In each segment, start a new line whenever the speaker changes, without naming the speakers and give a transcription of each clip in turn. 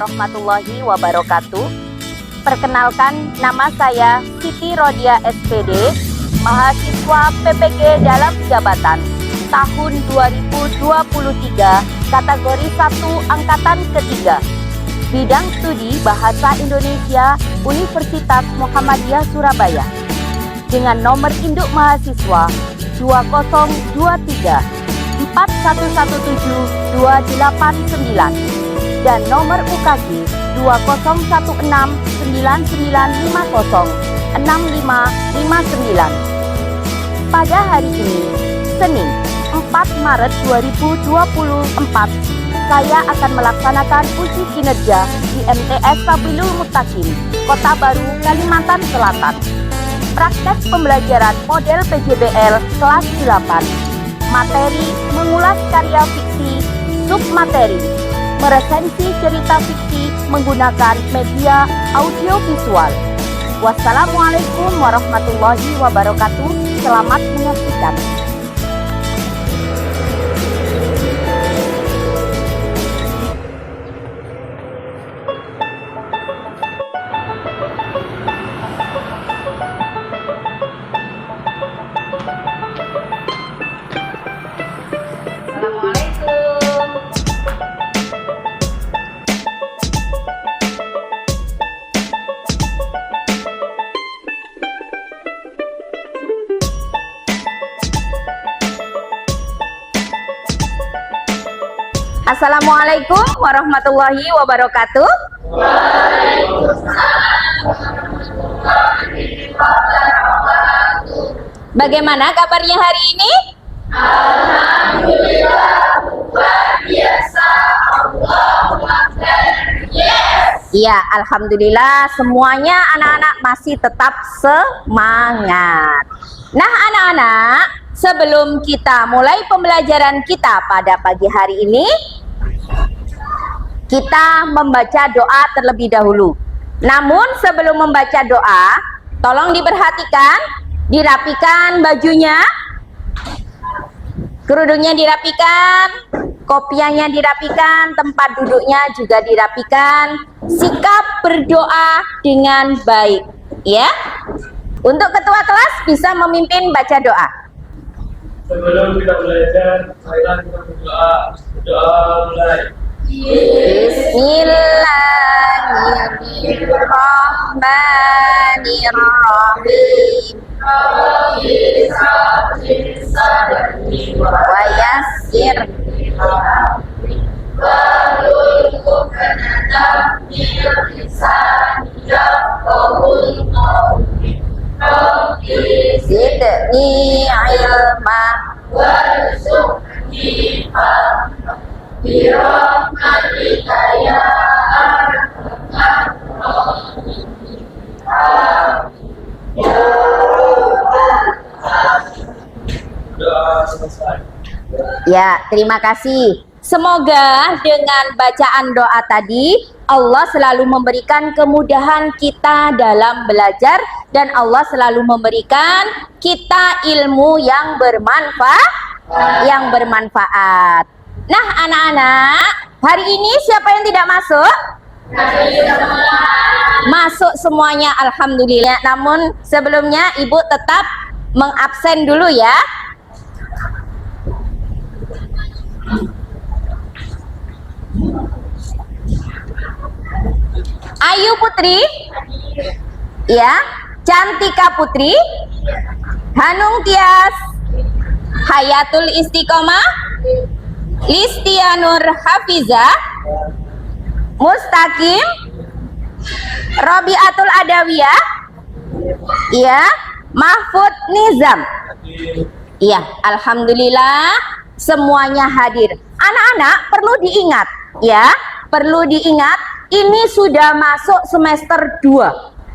warahmatullahi wabarakatuh. Perkenalkan, nama saya Siti Rodia SPD, mahasiswa PPG dalam jabatan tahun 2023, kategori 1 angkatan ketiga, bidang studi Bahasa Indonesia Universitas Muhammadiyah Surabaya, dengan nomor induk mahasiswa 2023 4117 289 dan nomor UKG 2016 9950 6559. Pada hari ini, Senin 4 Maret 2024, saya akan melaksanakan uji kinerja di MTS Sabilul Muttaqin, Kota Baru, Kalimantan Selatan. Praktek pembelajaran model PJBL kelas 8. Materi mengulas karya fiksi, submateri meresensi cerita fiksi menggunakan media audiovisual. Wassalamualaikum warahmatullahi wabarakatuh. Selamat menyaksikan. Assalamualaikum warahmatullahi wabarakatuh. Bagaimana kabarnya hari ini?
Alhamdulillah, luar biasa. Allahu Akbar. Yes.
Iya, alhamdulillah semuanya anak-anak masih tetap semangat. Nah, anak-anak, sebelum kita mulai pembelajaran kita pada pagi hari ini, kita membaca doa terlebih dahulu. Namun sebelum membaca doa, tolong diperhatikan, dirapikan bajunya, kerudungnya dirapikan, kopiahnya dirapikan, tempat duduknya juga dirapikan, sikap berdoa dengan baik, ya. Untuk ketua kelas bisa memimpin baca doa.
Sebelum kita belajar, marilah kita berdoa. Doa mulai.
Bismillahirrahmanirrahim. Wa yassir zidni ilma
warzuqni fahma birahmatika ya arhamar rahimin.
Doa selesai.
Ya, terima kasih. Semoga dengan bacaan doa tadi Allah selalu memberikan kemudahan kita dalam belajar dan Allah selalu memberikan kita ilmu yang bermanfaat. Nah, anak-anak, hari ini siapa yang tidak masuk? Masuk semuanya, alhamdulillah. Namun sebelumnya Ibu tetap mengabsen dulu ya. Ayu Putri, ya. Cantika Putri, Hanung Tias, Hayatul Istiqomah, Listianur Hafiza, Mustaqim, Robiatul Adawiyah, ya. Mahfud Nizam, ya. Alhamdulillah semuanya hadir. Anak-anak perlu diingat, ya. Perlu diingat, ini sudah masuk semester 2.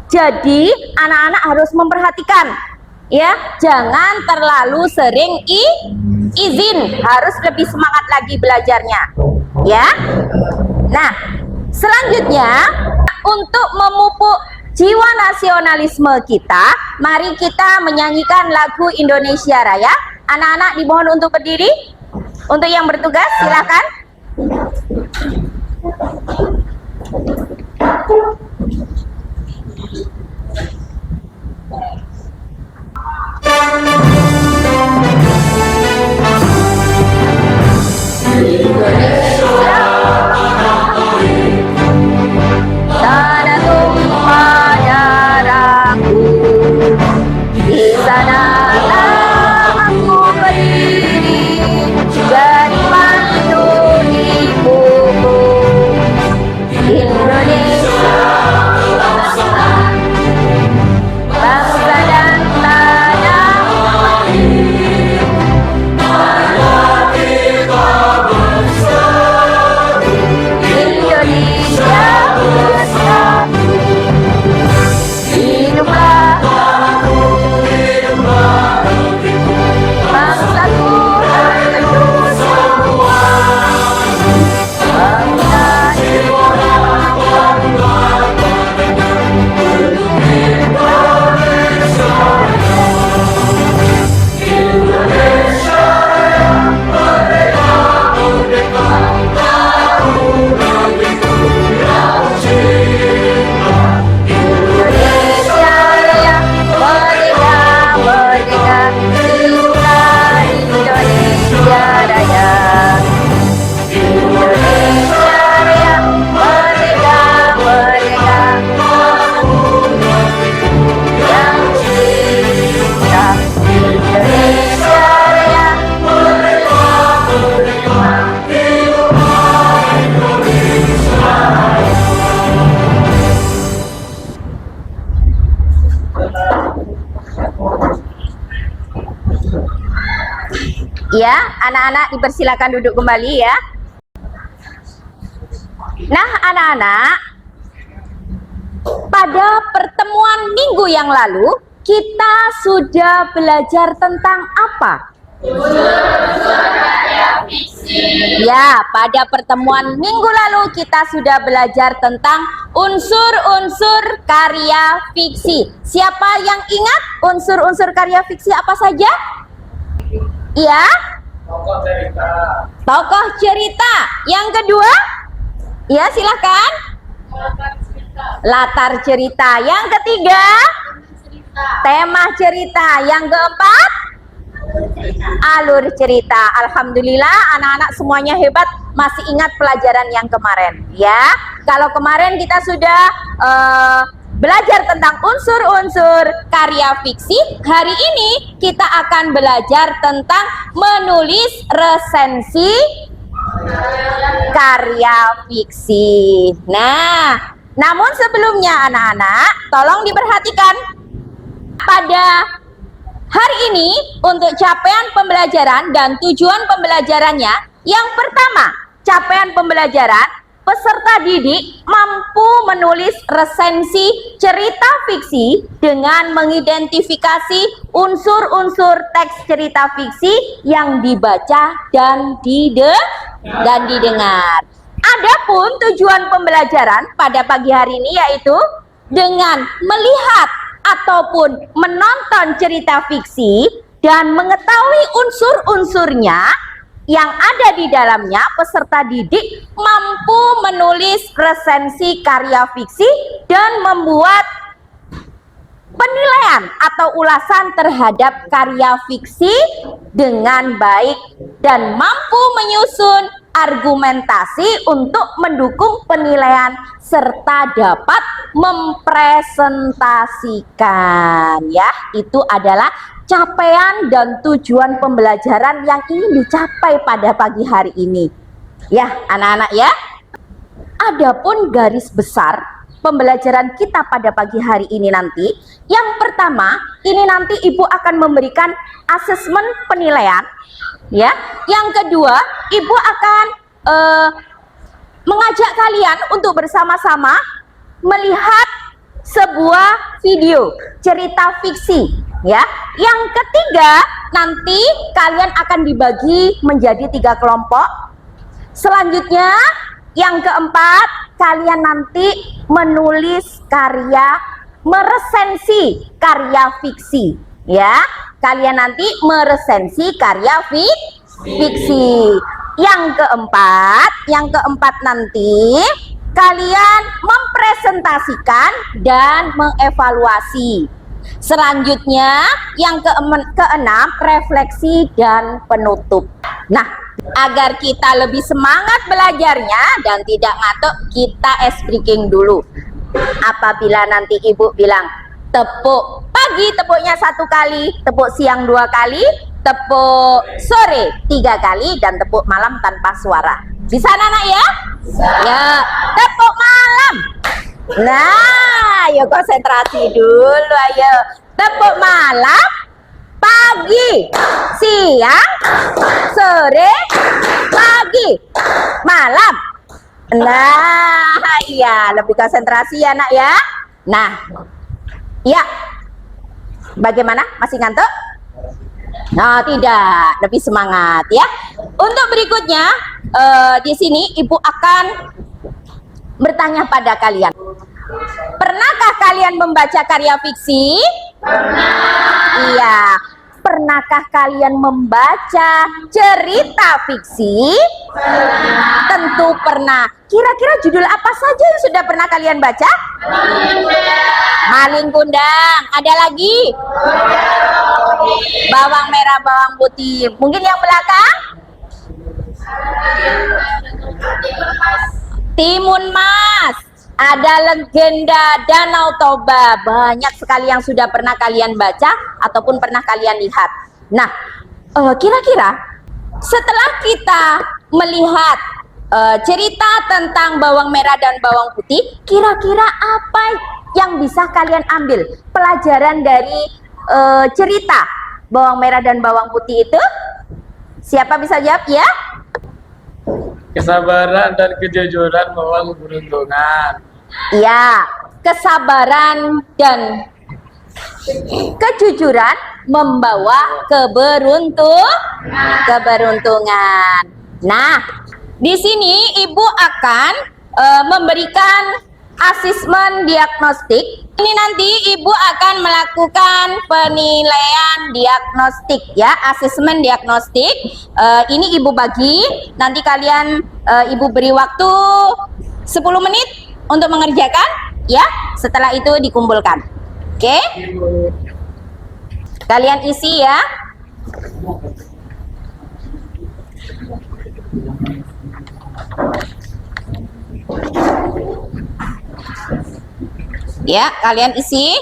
Jadi anak-anak harus memperhatikan, ya. Jangan terlalu sering izin, harus lebih semangat lagi belajarnya, ya. Nah, selanjutnya untuk memupuk jiwa nasionalisme kita, mari kita menyanyikan lagu Indonesia Raya. Anak-anak dimohon untuk berdiri. Untuk yang bertugas silakan. Ya, anak-anak dipersilakan duduk kembali ya. Nah, anak-anak, pada pertemuan minggu yang lalu kita sudah belajar tentang apa? Ya, pada pertemuan minggu lalu kita sudah belajar tentang unsur-unsur karya fiksi. Siapa yang ingat unsur-unsur karya fiksi apa saja? Iya,
Tokoh cerita.
tokoh cerita. Yang kedua, ya silakan. Latar cerita. Yang ketiga, tema cerita. Yang keempat, alur cerita. Alhamdulillah anak-anak semuanya hebat, masih ingat pelajaran yang kemarin ya. Kalau kemarin kita sudah belajar tentang unsur-unsur karya fiksi, hari ini kita akan belajar tentang menulis resensi karya fiksi. Nah, namun sebelumnya anak-anak tolong diperhatikan, pada hari ini untuk capaian pembelajaran dan tujuan pembelajarannya, yang pertama, capaian pembelajaran peserta didik mampu menulis resensi cerita fiksi dengan mengidentifikasi unsur-unsur teks cerita fiksi yang dibaca dan didengar. Adapun tujuan pembelajaran pada pagi hari ini yaitu dengan melihat ataupun menonton cerita fiksi dan mengetahui unsur-unsurnya yang ada di dalamnya, peserta didik mampu menulis resensi karya fiksi dan membuat penilaian atau ulasan terhadap karya fiksi dengan baik dan mampu menyusun argumentasi untuk mendukung penilaian serta dapat mempresentasikan. Ya, itu adalah capaian dan tujuan pembelajaran yang ingin dicapai pada pagi hari ini. Ya, anak-anak ya. Adapun garis besar pembelajaran kita pada pagi hari ini nanti, yang pertama, ini nanti Ibu akan memberikan asesmen penilaian, ya. Yang kedua, Ibu akan mengajak kalian untuk bersama-sama melihat sebuah video cerita fiksi, ya. Yang ketiga, nanti kalian akan dibagi menjadi 3 kelompok. Selanjutnya, yang keempat, kalian nanti menulis meresensi karya fiksi, ya. Kalian nanti meresensi karya fiksi. Yang keempat nanti kalian mempresentasikan dan mengevaluasi. Selanjutnya, yang keenam, refleksi dan penutup. Nah, agar kita lebih semangat belajarnya dan tidak ngantuk, kita ice breaking dulu. Apabila nanti Ibu bilang tepuk pagi, tepuknya 1 kali, tepuk siang 2 kali, tepuk sore 3 kali, dan tepuk malam tanpa suara. Bisa anak-anak ya? Ya, tepuk malam. Nah, ayo konsentrasi dulu, ayo. Tepuk malam, pagi, siang, sore, pagi, malam. Nah, iya, lebih konsentrasi ya, Nak ya. Nah, ya. Bagaimana? Masih ngantuk? Nah, tidak, lebih semangat ya. Untuk berikutnya, di sini Ibu akan bertanya pada kalian. Pernahkah kalian membaca karya fiksi? Pernah. Iya. Pernahkah kalian membaca cerita fiksi? Pernah. Tentu pernah. Kira-kira judul apa saja yang sudah pernah kalian baca? Maling Kundang. Ada lagi? Bawang merah, bawang putih. Mungkin yang belakang? Timun Mas. Ada Legenda Danau Toba. Banyak sekali yang sudah pernah kalian baca ataupun pernah kalian lihat. Nah, kira-kira setelah kita melihat cerita tentang bawang merah dan bawang putih, kira-kira apa yang bisa kalian ambil pelajaran dari cerita bawang merah dan bawang putih itu? Siapa bisa jawab ya?
Kesabaran dan kejujuran membawa keberuntungan.
Ya, kesabaran dan kejujuran membawa keberuntungan. Nah, di sini Ibu akan memberikan asesmen diagnostik. Ini nanti Ibu akan melakukan penilaian diagnostik ya, asesmen diagnostik. Ini Ibu bagi, nanti kalian Ibu beri waktu 10 menit untuk mengerjakan ya. Setelah itu dikumpulkan. Oke? Kalian isi ya. Ya, kalian isi.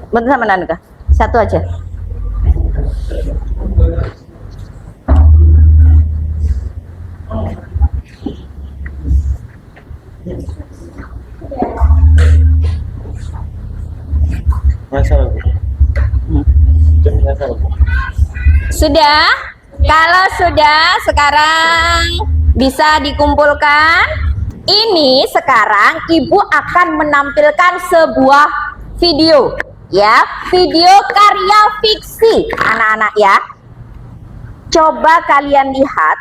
Betul sama Nanuka? Satu aja. Sudah? Kalau sudah, sekarang bisa dikumpulkan. Ini sekarang Ibu akan menampilkan sebuah video ya, video karya fiksi anak-anak ya. Coba kalian lihat.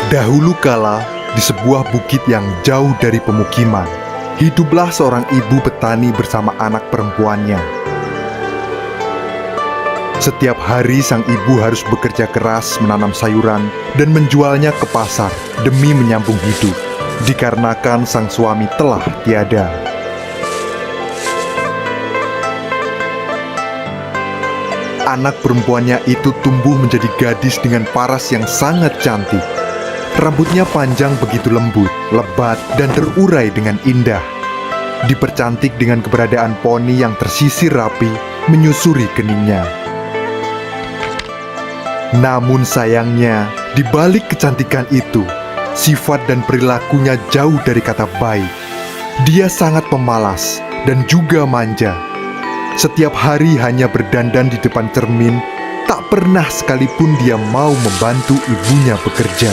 Dahulu kala, di sebuah bukit yang jauh dari pemukiman, hiduplah seorang ibu petani bersama anak perempuannya. Setiap hari sang ibu harus bekerja keras menanam sayuran dan menjualnya ke pasar demi menyambung hidup, dikarenakan sang suami telah tiada. Anak perempuannya itu tumbuh menjadi gadis dengan paras yang sangat cantik. Rambutnya panjang begitu lembut, lebat, dan terurai dengan indah. Dipercantik dengan keberadaan poni yang tersisir rapi, menyusuri keningnya. Namun sayangnya, di balik kecantikan itu, sifat dan perilakunya jauh dari kata baik. Dia sangat pemalas dan juga manja. Setiap hari hanya berdandan di depan cermin, tak pernah sekalipun dia mau membantu ibunya bekerja.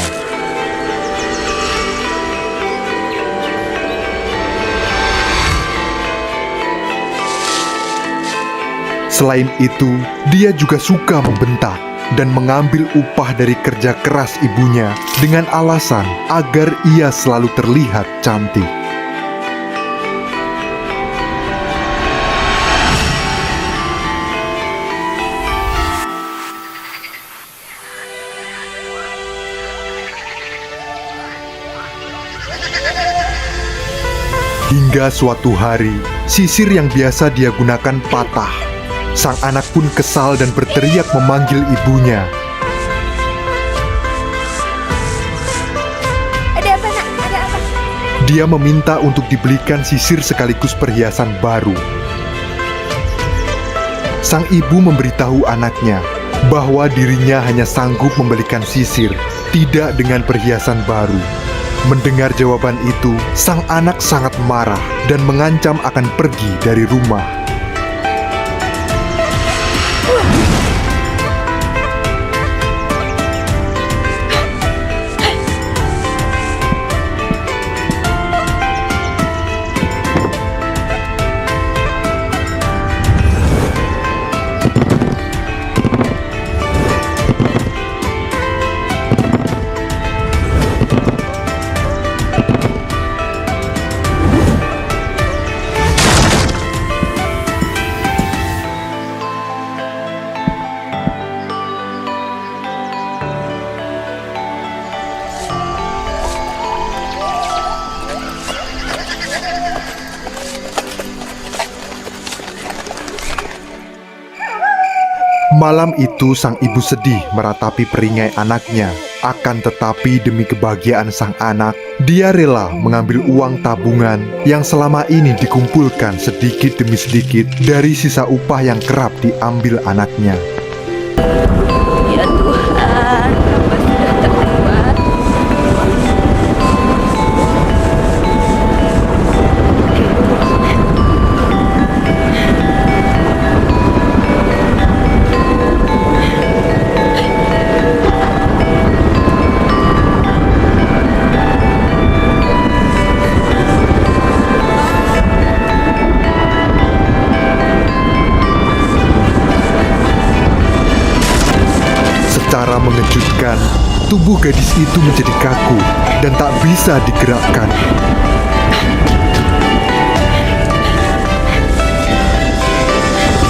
Selain itu, dia juga suka membentak dan mengambil upah dari kerja keras ibunya dengan alasan agar ia selalu terlihat cantik. Hingga suatu hari, sisir yang biasa dia gunakan patah. Sang anak pun kesal dan berteriak memanggil ibunya.
Ada apa, Nak? Ada apa?
Dia meminta untuk dibelikan sisir sekaligus perhiasan baru. Sang ibu memberitahu anaknya bahwa dirinya hanya sanggup membelikan sisir, tidak dengan perhiasan baru. Mendengar jawaban itu, sang anak sangat marah dan mengancam akan pergi dari rumah. Malam itu sang ibu sedih meratapi peringai anaknya. Akan tetapi demi kebahagiaan sang anak, dia rela mengambil uang tabungan yang selama ini dikumpulkan sedikit demi sedikit dari sisa upah yang kerap diambil anaknya.
Ya Tuhan, hamba sudah terlibat.
Secara mengejutkan, tubuh gadis itu menjadi kaku dan tak bisa digerakkan.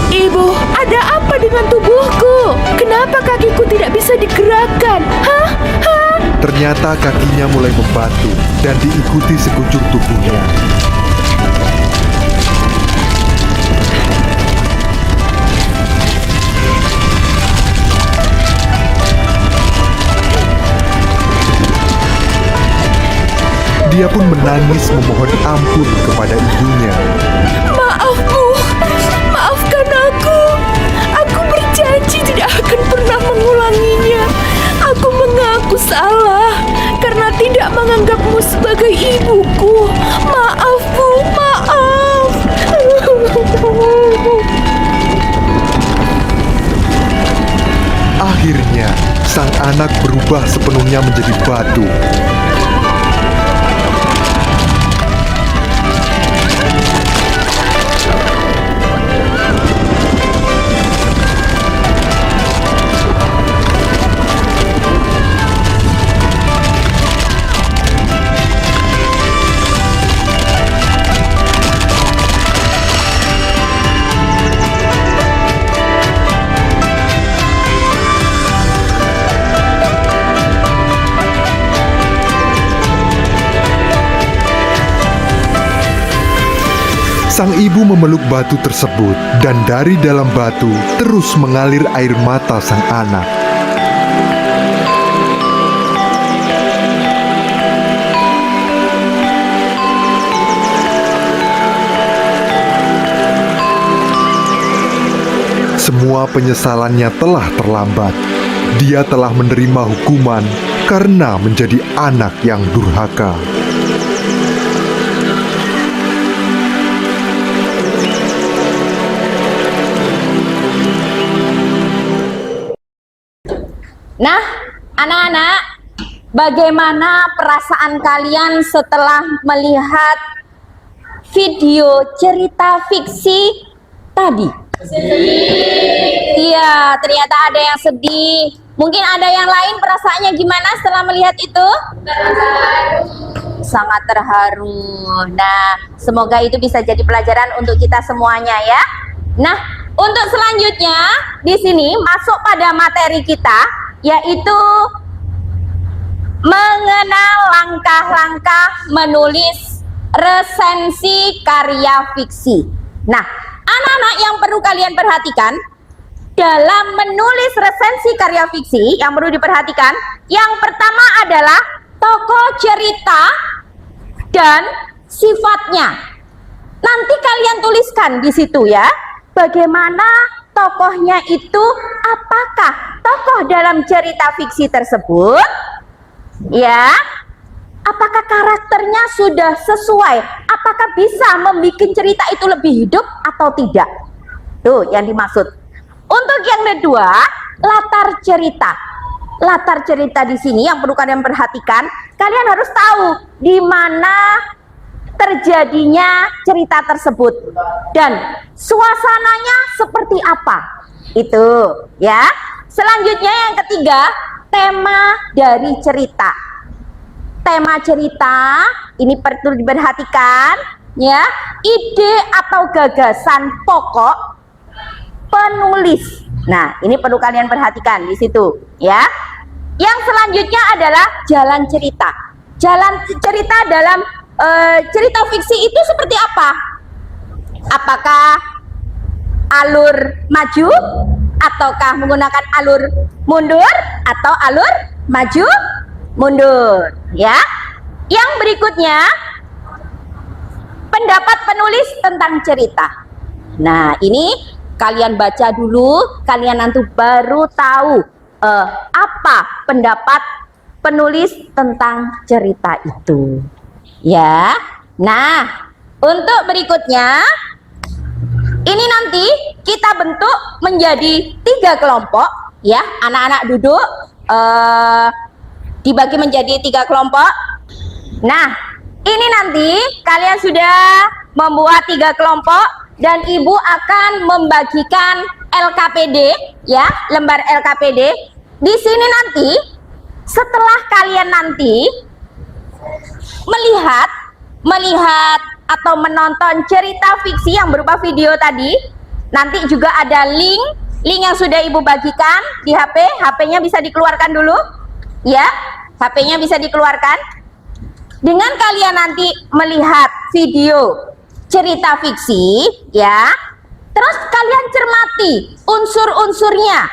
Ibu, ada apa dengan tubuhku? Kenapa kakiku tidak bisa digerakkan? Hah? Hah?
Ternyata kakinya mulai membatu dan diikuti sekujur tubuhnya. Dia pun menangis memohon ampun kepada ibunya.
Maaf, Bu. Maafkan aku. Aku berjanji tidak akan pernah mengulanginya. Aku mengaku salah karena tidak menganggapmu sebagai ibuku. Maaf, Bu. Maaf.
Akhirnya, sang anak berubah sepenuhnya menjadi batu. Sang ibu memeluk batu tersebut, dan dari dalam batu terus mengalir air mata sang anak. Semua penyesalannya telah terlambat. Dia telah menerima hukuman karena menjadi anak yang durhaka.
Nah, anak-anak, bagaimana perasaan kalian setelah melihat video cerita fiksi tadi? Iya, ternyata ada yang sedih. Mungkin ada yang lain perasaannya gimana setelah melihat itu? Sangat terharu. Nah, semoga itu bisa jadi pelajaran untuk kita semuanya ya. Nah, untuk selanjutnya di sini masuk pada materi kita, yaitu mengenal langkah-langkah menulis resensi karya fiksi. Nah, anak-anak yang perlu kalian perhatikan dalam menulis resensi karya fiksi yang perlu diperhatikan, yang pertama adalah tokoh cerita dan sifatnya. Nanti kalian tuliskan di situ ya, bagaimana tokohnya itu, apakah tokoh dalam cerita fiksi tersebut ya, apakah karakternya sudah sesuai, apakah bisa membuat cerita itu lebih hidup atau tidak. Tuh yang dimaksud. Untuk yang kedua, latar cerita. Latar cerita di sini yang perlu kalian perhatikan, kalian harus tahu di mana terjadinya cerita tersebut dan suasananya seperti apa. Itu ya. Selanjutnya yang ketiga, tema dari cerita. Tema cerita ini perlu diperhatikan ya, ide atau gagasan pokok penulis. Nah, ini perlu kalian perhatikan di situ ya. Yang selanjutnya adalah jalan cerita. Jalan cerita dalam cerita fiksi itu seperti apa? Apakah alur maju ataukah menggunakan alur mundur atau alur maju mundur, ya. Yang berikutnya, pendapat penulis tentang cerita. Nah, ini kalian baca dulu, kalian nanti baru tahu apa pendapat penulis tentang cerita itu, ya. Nah, untuk berikutnya, ini nanti kita bentuk menjadi 3 kelompok, ya. Anak-anak duduk, dibagi menjadi 3 kelompok. Nah, ini nanti kalian sudah membuat 3 kelompok dan ibu akan membagikan LKPD, ya, lembar LKPD. Di sini nanti, setelah kalian nanti melihat atau menonton cerita fiksi yang berupa video tadi, nanti juga ada link yang sudah ibu bagikan di HP-nya bisa dikeluarkan dulu, ya, HP-nya bisa dikeluarkan. Dengan kalian nanti melihat video cerita fiksi, ya, terus kalian cermati unsur-unsurnya,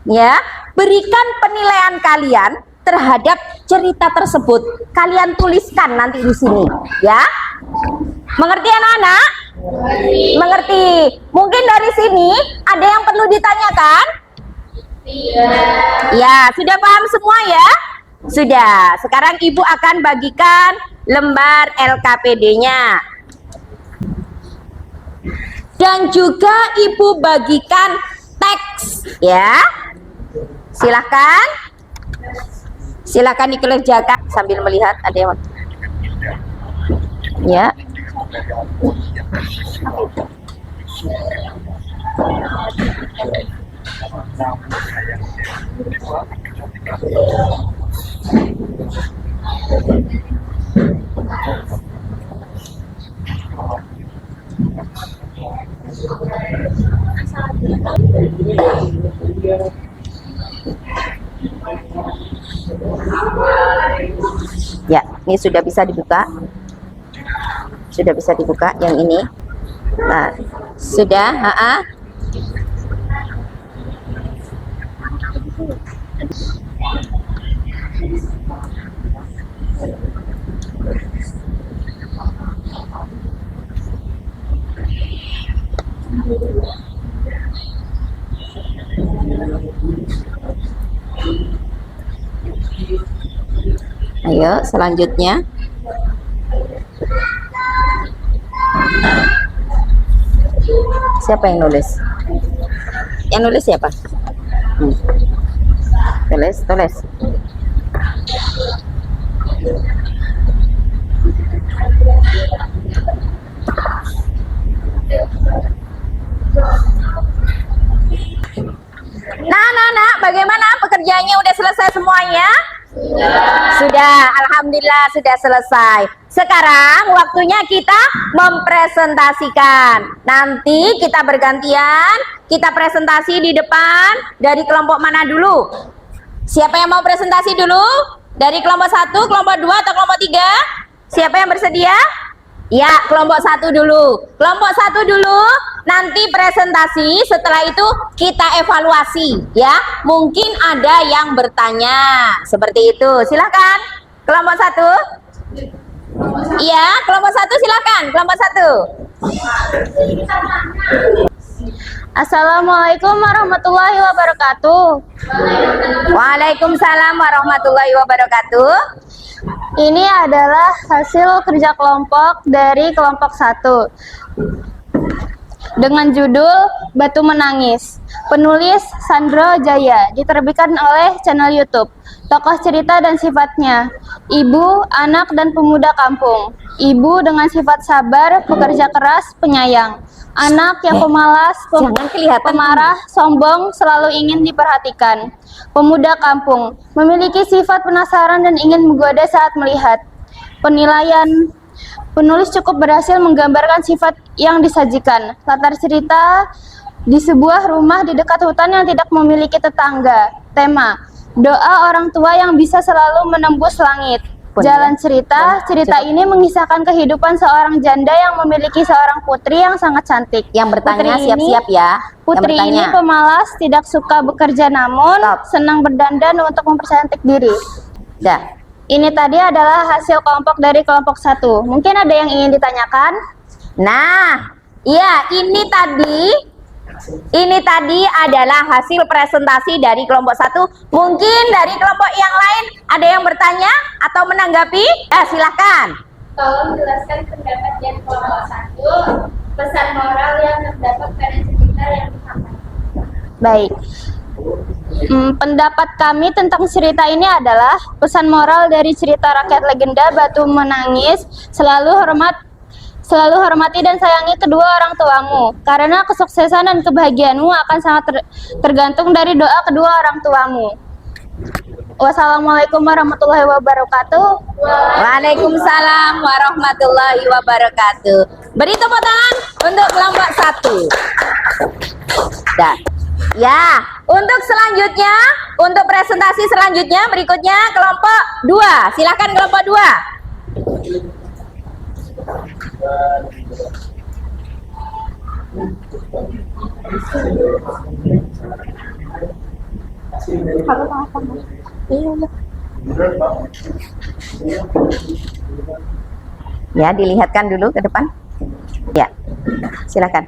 ya, berikan penilaian kalian terhadap cerita tersebut. Kalian tuliskan nanti di sini, ya. Mengerti anak-anak? Mengerti. Mungkin dari sini ada yang perlu ditanyakan? Iya. Ya, sudah paham semua ya? Sudah. Sekarang ibu akan bagikan lembar LKPD-nya. Dan juga ibu bagikan teks, ya. Silahkan dikerjakan sambil melihat ada yang, ya. Ya, ini sudah bisa dibuka. Sudah bisa dibuka yang ini. Nah, sudah, Ayo, selanjutnya. Siapa yang nulis? Yang nulis siapa? Tulis. Nah, bagaimana pekerjaannya? Udah selesai semuanya? Sudah, alhamdulillah sudah selesai. Sekarang waktunya kita mempresentasikan. Nanti kita bergantian, kita presentasi di depan. Dari kelompok mana dulu? Siapa yang mau presentasi dulu? Dari kelompok 1, kelompok 2, atau kelompok 3? Siapa yang bersedia? Ya, kelompok 1 dulu. Kelompok 1 dulu, nanti presentasi, setelah itu kita evaluasi, ya. Mungkin ada yang bertanya, seperti itu. Silakan, kelompok 1. Iya, kelompok 1 silakan, kelompok 1.
Assalamualaikum warahmatullahi wabarakatuh.
Waalaikumsalam warahmatullahi wabarakatuh.
Ini adalah hasil kerja kelompok dari kelompok 1 dengan judul Batu Menangis. Penulis Sandro Jaya, diterbitkan oleh channel YouTube. Tokoh cerita dan sifatnya: ibu, anak, dan pemuda kampung. Ibu dengan sifat sabar, pekerja keras, penyayang. Anak yang pemalas, pemarah, sombong, selalu ingin diperhatikan. Pemuda kampung, memiliki sifat penasaran dan ingin menggoda saat melihat. Penilaian: penulis cukup berhasil menggambarkan sifat yang disajikan. Latar cerita: di sebuah rumah di dekat hutan yang tidak memiliki tetangga. Tema: doa orang tua yang bisa selalu menembus langit. Jalan cerita, cerita ini mengisahkan kehidupan seorang janda yang memiliki seorang putri yang sangat cantik.
Yang bertanya
Putri ini-
siap-siap ya. Yang
Putri
bertanya.
ini pemalas, tidak suka bekerja namun
Stop.
senang berdandan untuk mempercantik diri.
Dah.
Ini tadi adalah hasil kelompok dari kelompok 1. Mungkin ada yang ingin ditanyakan?
Nah, iya ini tadi adalah hasil presentasi dari kelompok 1. Mungkin dari kelompok yang lain ada yang bertanya atau menanggapi? Silahkan.
Tolong jelaskan pendapat dari kelompok 1, pesan moral yang terdapat pada cerita yang disampaikan. Baik. Pendapat kami tentang cerita ini adalah pesan moral dari cerita rakyat legenda Batu Menangis, selalu hormati dan sayangi kedua orang tuamu, karena kesuksesan dan kebahagiaanmu akan sangat tergantung dari doa kedua orang tuamu. Wassalamualaikum warahmatullahi wabarakatuh.
Waalaikumsalam warahmatullahi wabarakatuh. Beri tepuk tangan untuk kelompok 1. Dah. Ya, untuk selanjutnya, untuk presentasi selanjutnya berikutnya kelompok 2. Silakan kelompok 2. Ya, dilihatkan dulu ke depan. Ya, silakan.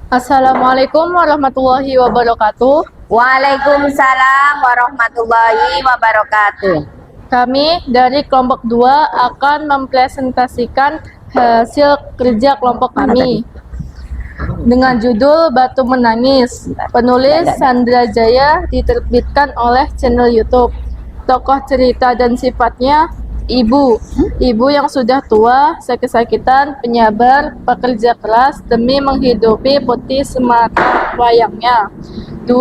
Assalamualaikum warahmatullahi wabarakatuh.
Waalaikumsalam warahmatullahi wabarakatuh.
Kami dari kelompok 2 akan mempresentasikan hasil kerja kelompok kami dengan judul Batu Menangis. Penulis Sandra Jaya, diterbitkan oleh channel YouTube. Tokoh cerita dan sifatnya ibu yang sudah tua, sakit-sakitan, penyabar, pekerja keras demi menghidupi putih semata wayangnya. 2.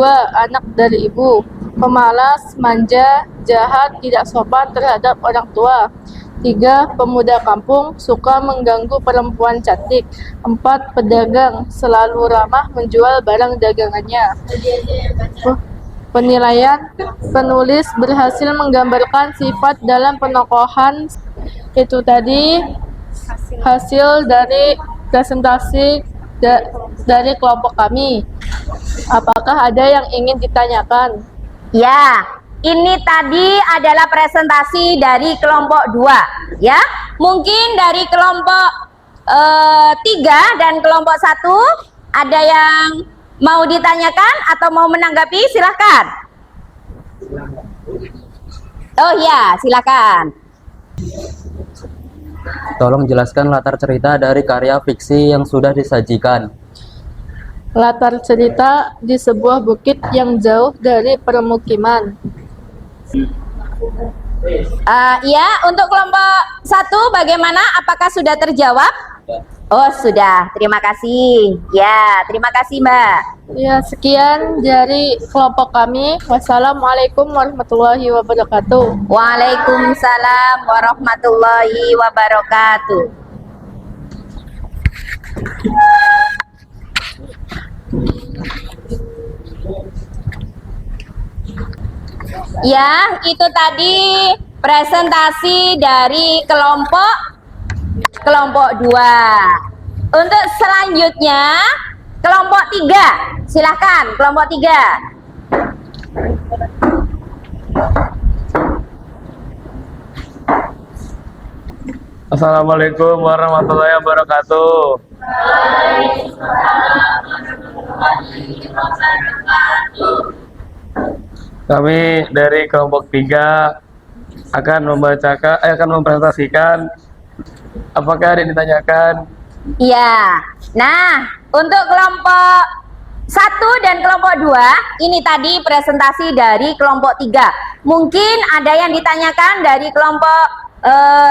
Anak dari ibu, pemalas, manja, jahat, tidak sopan terhadap orang tua. 3. Pemuda kampung, suka mengganggu perempuan cantik. 4. Pedagang, selalu ramah menjual barang dagangannya. Penilaian, penulis berhasil menggambarkan sifat dalam penokohan. Itu tadi hasil dari presentasi dari kelompok kami. Apakah ada yang ingin ditanyakan?
Ya, ini tadi adalah presentasi dari kelompok 2. Ya, mungkin dari kelompok 3 dan kelompok 1 ada yang mau ditanyakan atau mau menanggapi? Silahkan. Oh ya, silakan.
Tolong jelaskan latar cerita dari karya fiksi yang sudah disajikan.
Latar cerita di sebuah bukit yang jauh dari permukiman.
Ya, untuk kelompok 1 bagaimana? Apakah sudah terjawab? Oh, sudah. Terima kasih. Ya, terima kasih, Mbak.
Ya, sekian dari kelompok kami. Wassalamualaikum warahmatullahi wabarakatuh.
Waalaikumsalam warahmatullahi wabarakatuh. Ya, itu tadi presentasi dari kelompok 2. Untuk selanjutnya kelompok 3. Silahkan kelompok 3.
Assalamualaikum warahmatullahi wabarakatuh. Kami dari kelompok 3 akan mempresentasikan. Apakah ada yang ditanyakan?
Ya. Nah, untuk kelompok 1 dan kelompok 2 ini tadi presentasi dari kelompok 3. Mungkin ada yang ditanyakan dari kelompok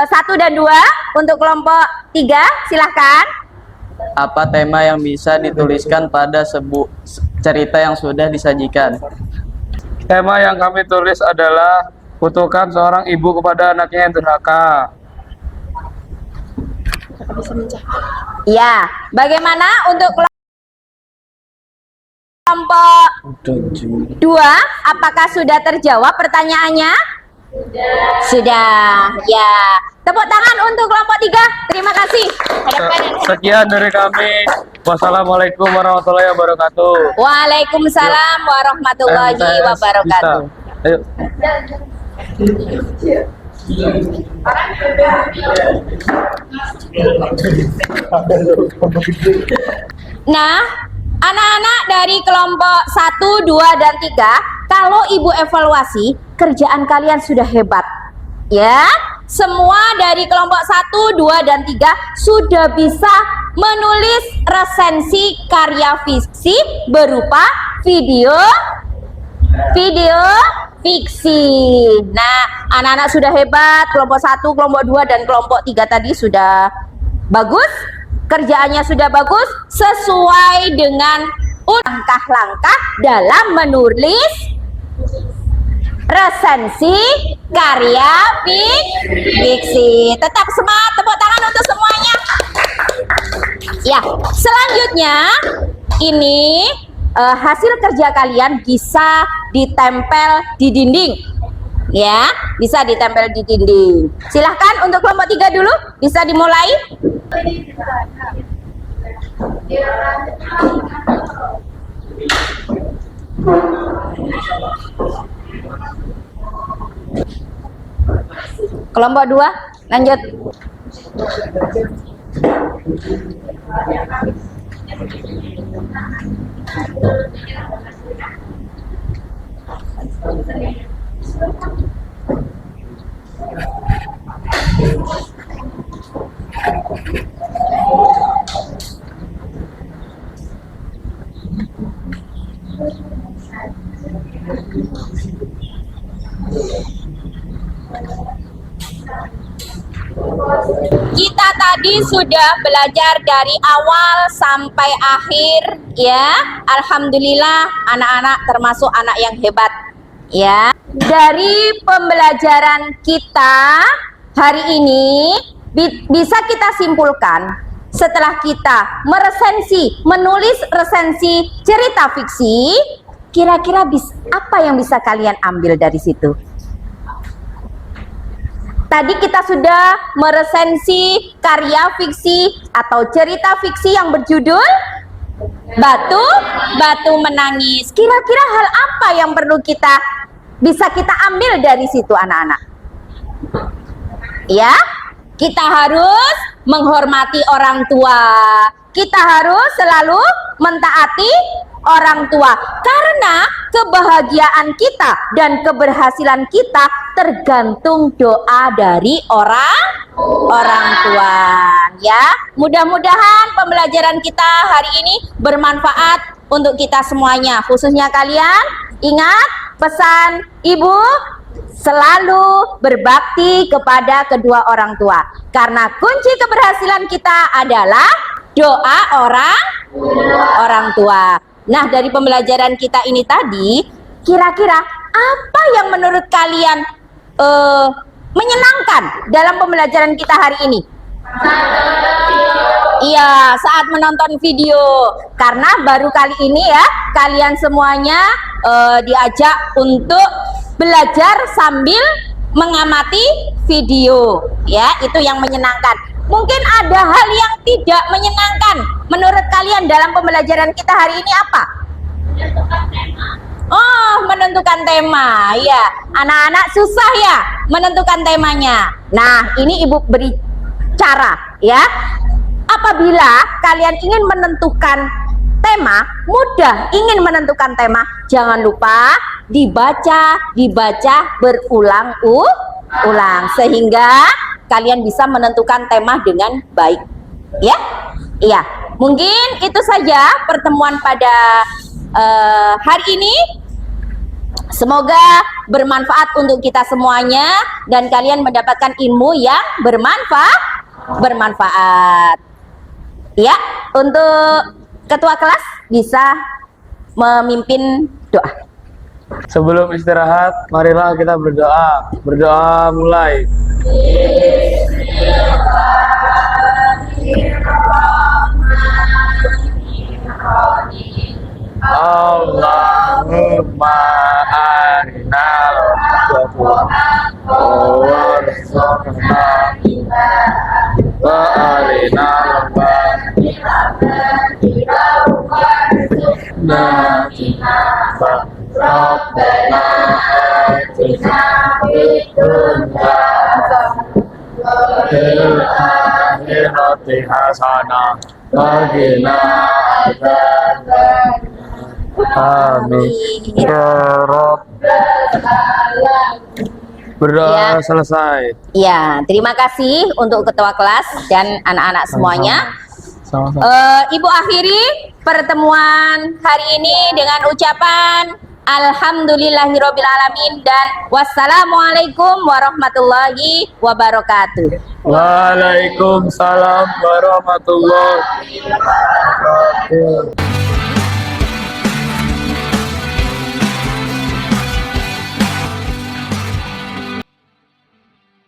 1 dan 2. Untuk kelompok 3 silahkan.
Apa tema yang bisa dituliskan pada sebuah cerita yang sudah disajikan?
Tema yang kami tulis adalah kutukan seorang ibu kepada anaknya yang durhaka.
Ya, bagaimana untuk kelompok 2? Apakah sudah terjawab pertanyaannya? Sudah. Ya. Tepuk tangan untuk kelompok 3. Terima kasih.
Sekian dari kami. Wassalamualaikum warahmatullahi wabarakatuh.
Waalaikumsalam warahmatullahi wabarakatuh.
Ayo.
Nah, anak-anak dari kelompok 1, 2, dan 3, kalau Ibu evaluasi, kerjaan kalian sudah hebat. Ya, semua dari kelompok 1, 2, dan 3 sudah bisa menulis resensi karya fiksi berupa video fiksi. Nah, anak-anak sudah hebat. Kelompok 1, kelompok 2, dan kelompok 3 tadi sudah bagus. Kerjaannya sudah bagus sesuai dengan langkah-langkah dalam menulis resensi karya fiksi. Tetap semangat, tepuk tangan untuk semuanya. Ya, selanjutnya ini hasil kerja kalian bisa ditempel di dinding. Ya, bisa ditempel di dinding. Silahkan untuk kelompok 3 dulu, bisa dimulai. Kelompok 2, lanjut. Kita tadi sudah belajar dari awal sampai akhir, ya. Alhamdulillah, anak-anak termasuk anak yang hebat, ya. Dari pembelajaran kita hari ini bisa kita simpulkan, setelah kita menulis resensi cerita fiksi, kira-kira apa yang bisa kalian ambil dari situ? Tadi kita sudah meresensi karya fiksi atau cerita fiksi yang berjudul Batu Menangis. Kira-kira hal apa yang perlu bisa kita ambil dari situ, anak-anak? Ya, kita harus menghormati orang tua. Kita harus selalu mentaati orang tua, karena kebahagiaan kita dan keberhasilan kita tergantung doa dari orang tua, ya. Mudah-mudahan pembelajaran kita hari ini bermanfaat untuk kita semuanya, khususnya kalian. Ingat pesan ibu, selalu berbakti kepada kedua orang tua, karena kunci keberhasilan kita adalah doa orang tua. Nah, dari pembelajaran kita ini tadi, kira-kira apa yang menurut kalian menyenangkan dalam pembelajaran kita hari ini? Iya, saat menonton video. Karena baru kali ini ya, kalian semuanya diajak untuk belajar sambil mengamati video. Ya, itu yang menyenangkan. Mungkin ada hal yang tidak menyenangkan menurut kalian dalam pembelajaran kita hari ini apa? Menentukan tema. Ya, anak-anak susah ya menentukan temanya. Nah, ini ibu beri cara ya. Apabila kalian ingin menentukan tema, mudah ingin menentukan tema, jangan lupa dibaca berulang-ulang sehingga kalian bisa menentukan tema dengan baik. Ya? Iya. Mungkin itu saja pertemuan pada hari ini. Semoga bermanfaat untuk kita semuanya dan kalian mendapatkan ilmu yang bermanfaat. Ya, untuk ketua kelas bisa memimpin doa.
Sebelum istirahat, marilah kita berdoa. Berdoa mulai. Allahumma arinal atina Rabbana atina fid dunya fil akhirati hasanah wa qina adzabannar. Amin. Ya Rabbal
Ya.
selesai.
Ya, terima kasih untuk ketua kelas dan anak-anak semuanya.
Sama-sama.
Ibu akhiri pertemuan hari ini dengan ucapan Alhamdulillahirobbilalamin dan wassalamualaikum warahmatullahi wabarakatuh.
Waalaikumsalam warahmatullahi wabarakatuh.